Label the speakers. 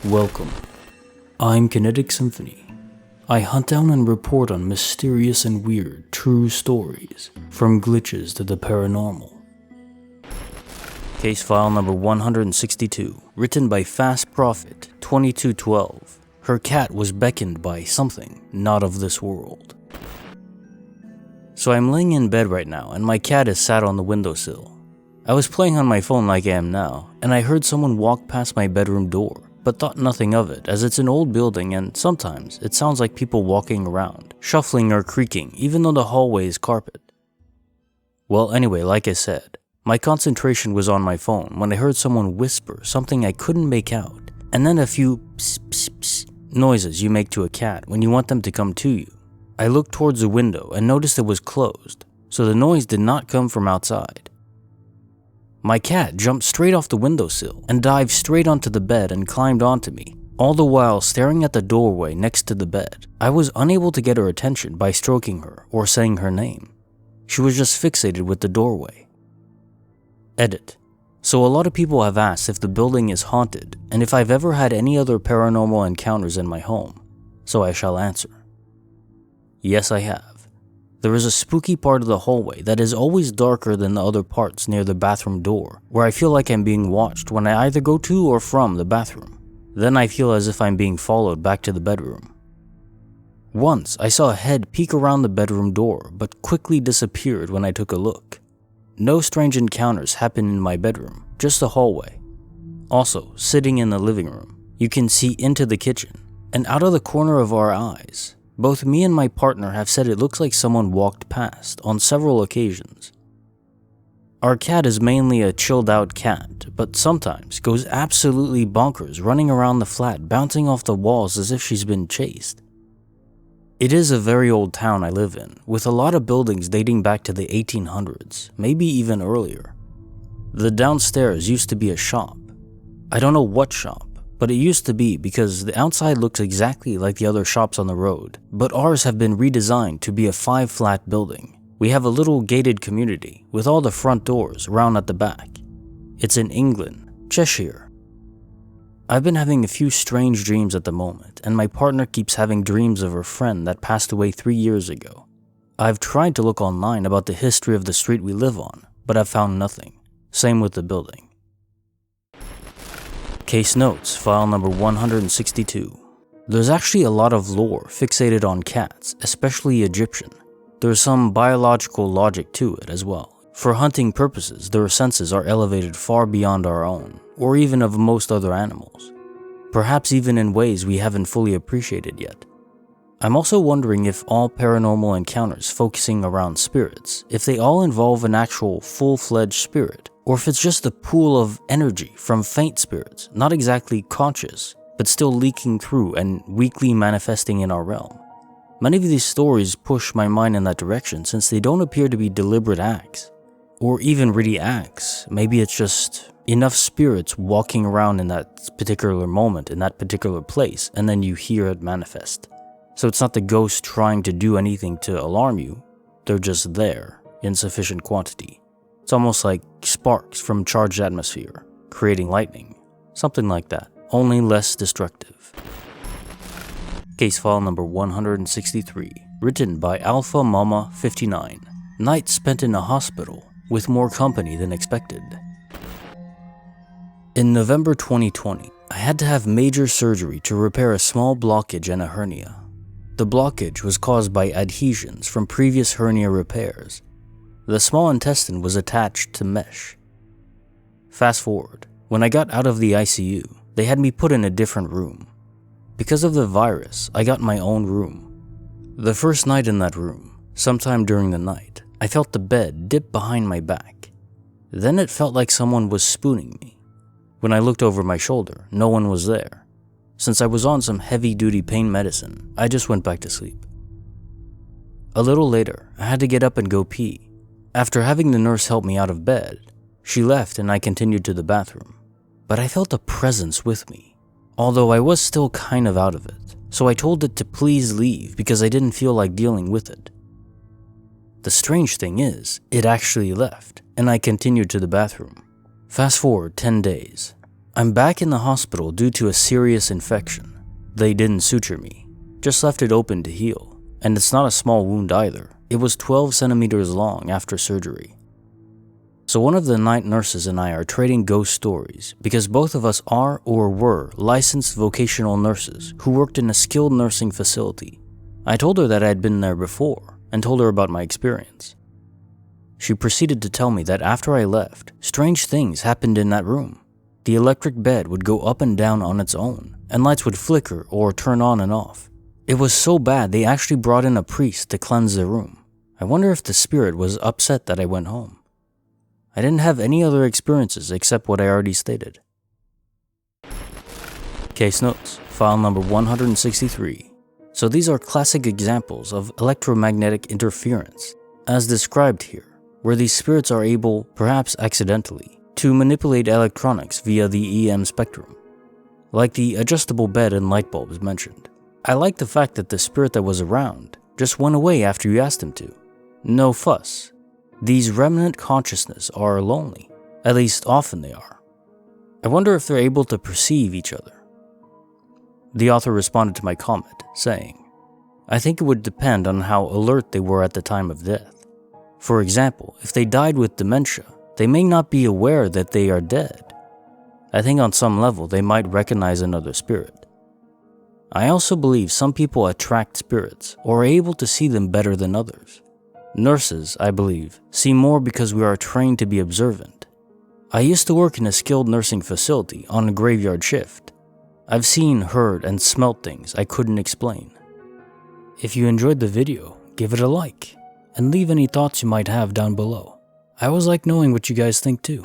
Speaker 1: Welcome. I'm Kinetic Symphony. I hunt down and report on mysterious and weird true stories, from glitches to the paranormal. Case file number 162, written by Fast Prophet 2212. Her cat was beckoned by something not of this world. So I'm laying in bed right now and my cat is sat on the windowsill. I was playing on my phone like I am now, and I heard someone walk past my bedroom door, but thought nothing of it as it's an old building and sometimes it sounds like people walking around, shuffling or creaking even though the hallway is carpet. Well, anyway, like I said, my concentration was on my phone when I heard someone whisper something I couldn't make out, and then a few pss pss pss noises you make to a cat when you want them to come to you. I looked towards the window and noticed it was closed, so the noise did not come from outside. My cat jumped straight off the windowsill and dived straight onto the bed and climbed onto me, all the while staring at the doorway next to the bed. I was unable to get her attention by stroking her or saying her name. She was just fixated with the doorway. Edit. So a lot of people have asked if the building is haunted and if I've ever had any other paranormal encounters in my home, so I shall answer. Yes, I have. There is a spooky part of the hallway that is always darker than the other parts near the bathroom door, where I feel like I'm being watched when I either go to or from the bathroom. Then I feel as if I'm being followed back to the bedroom. Once, I saw a head peek around the bedroom door, but quickly disappeared when I took a look. No strange encounters happened in my bedroom, just the hallway. Also, sitting in the living room, you can see into the kitchen, and out of the corner of our eyes, both me and my partner have said it looks like someone walked past on several occasions. Our cat is mainly a chilled out cat, but sometimes goes absolutely bonkers running around the flat, bouncing off the walls as if she's been chased. It is a very old town I live in, with a lot of buildings dating back to the 1800s, maybe even earlier. The downstairs used to be a shop. I don't know what shop, but it used to be because the outside looks exactly like the other shops on the road, but ours have been redesigned to be a 5-flat building. We have a little gated community with all the front doors round at the back. It's in England, Cheshire. I've been having a few strange dreams at the moment, and my partner keeps having dreams of her friend that passed away 3 years ago. I've tried to look online about the history of the street we live on, but I've found nothing. Same with the building. Case notes, file number 162. There's actually a lot of lore fixated on cats, especially Egyptian. There's some biological logic to it as well. For hunting purposes, their senses are elevated far beyond our own, or even of most other animals. Perhaps even in ways we haven't fully appreciated yet. I'm also wondering if all paranormal encounters focusing around spirits, if they all involve an actual full-fledged spirit, or if it's just a pool of energy from faint spirits, not exactly conscious, but still leaking through and weakly manifesting in our realm. Many of these stories push my mind in that direction since they don't appear to be deliberate acts, or even really acts. Maybe it's just enough spirits walking around in that particular moment, in that particular place, and then you hear it manifest. So it's not the ghost trying to do anything to alarm you, they're just there in sufficient quantity. It's almost like sparks from charged atmosphere, creating lightning. Something like that, only less destructive. Case file number 163, written by Alpha Mama 59. Night spent in a hospital with more company than expected. In November 2020, I had to have major surgery to repair a small blockage and a hernia. The blockage was caused by adhesions from previous hernia repairs. The small intestine was attached to mesh. Fast forward, when I got out of the ICU, they had me put in a different room. Because of the virus, I got my own room. The first night in that room, sometime during the night, I felt the bed dip behind my back. Then it felt like someone was spooning me. When I looked over my shoulder, no one was there. Since I was on some heavy-duty pain medicine, I just went back to sleep. A little later, I had to get up and go pee. After having the nurse help me out of bed, she left and I continued to the bathroom. But I felt a presence with me, although I was still kind of out of it, so I told it to please leave because I didn't feel like dealing with it. The strange thing is, it actually left, and I continued to the bathroom. Fast forward 10 days. I'm back in the hospital due to a serious infection. They didn't suture me, just left it open to heal. And it's not a small wound either. It was 12 centimeters long after surgery. So one of the night nurses and I are trading ghost stories because both of us are or were licensed vocational nurses who worked in a skilled nursing facility. I told her that I had been there before and told her about my experience. She proceeded to tell me that after I left, strange things happened in that room. The electric bed would go up and down on its own, and lights would flicker or turn on and off. It was so bad they actually brought in a priest to cleanse the room. I wonder if the spirit was upset that I went home. I didn't have any other experiences except what I already stated. Case notes, file number 163. So these are classic examples of electromagnetic interference, as described here, where these spirits are able, perhaps accidentally, to manipulate electronics via the EM spectrum, like the adjustable bed and light bulbs mentioned. I like the fact that the spirit that was around just went away after you asked him to. No fuss. These remnant consciousness are lonely, at least often they are. I wonder if they're able to perceive each other. The author responded to my comment, saying, I think it would depend on how alert they were at the time of death. For example, if they died with dementia, they may not be aware that they are dead. I think on some level they might recognize another spirit. I also believe some people attract spirits or are able to see them better than others. Nurses, I believe, see more because we are trained to be observant. I used to work in a skilled nursing facility on a graveyard shift. I've seen, heard, and smelt things I couldn't explain. If you enjoyed the video, give it a like, and leave any thoughts you might have down below. I always like knowing what you guys think too.